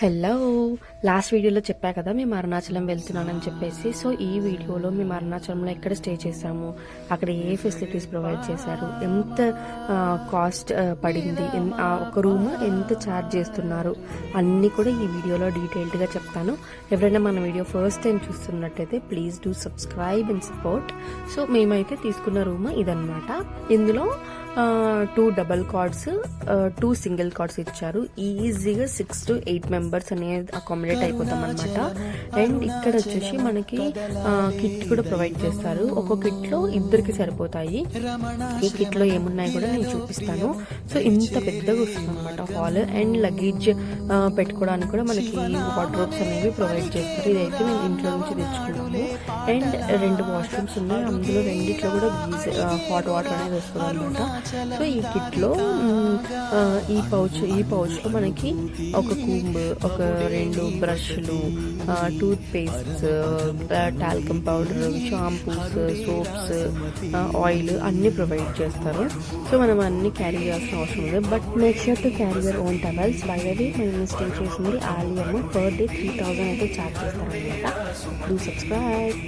Hello, last వీడియోలో చెప్పా కదా మేము అరుణాచలం వెళ్తున్నానని చెప్పేసి. సో ఈ వీడియోలో మేము అరుణాచలంలో ఎక్కడ స్టే చేసాము, అక్కడ ఏ ఫెసిలిటీస్ ప్రొవైడ్ చేశారు, ఎంత కాస్ట్ పడింది, ఒక రూమ్ ఎంత ఛార్జ్ చేస్తున్నారు అన్నీ కూడా ఈ వీడియోలో డీటెయిల్డ్గా చెప్తాను. ఎవరైనా మన వీడియో ఫస్ట్ టైం చూస్తున్నట్టయితే please do subscribe and support. So మేమైతే తీసుకున్న రూమ్ ఇదన్నమాట. ఇందులో 2 డబల్ కార్డ్స్, 2 సింగిల్ కార్డ్స్ ఇచ్చారు. ఈజీగా 6 to 8 మెంబర్స్ అనేది అకామిడేట్ అయిపోతాం అనమాట. అండ్ ఇక్కడ వచ్చేసి మనకి కిట్ కూడా ప్రొవైడ్ చేస్తారు. ఒక కిట్ లో ఇద్దరికి సరిపోతాయి. ఈ కిట్ లో ఏమున్నాయి కూడా నేను చూపిస్తాను. సో ఇంత పెద్దగా వస్తుంది అనమాట హాల్. అండ్ లగేజ్ పెట్టుకోవడానికి కూడా మనకి వార్డ్రోబ్స్ అనేవి ప్రొవైడ్ చేస్తారు. ఇదైతే మేము ఇంట్లో నుంచి తెచ్చుకున్నాము. అండ్ 2 వాష్రూమ్స్ ఉన్నాయి. అందులో రెండిట్లో కూడా హాట్ వాటర్ అనేది వస్తుంది అనమాట. సో ఈ కిట్ లో ఈ పౌచ్ లో మనకి ఒక కూంబ్, ఒక 2 బ్రష్లు, toothpaste, talcum powder, shampoos, soaps, oil అన్ని ప్రొవైడ్ చేస్తారు. సో మనం అన్ని క్యారీ చేయాల్సిన అవసరం ఉంది. But make sure to carry your own towels. By the way మేము స్టే చేసింది ఆలియమ్. పర్ డే 3000 అయితే ఛార్జ్ చేస్తారనమాట. Do subscribe.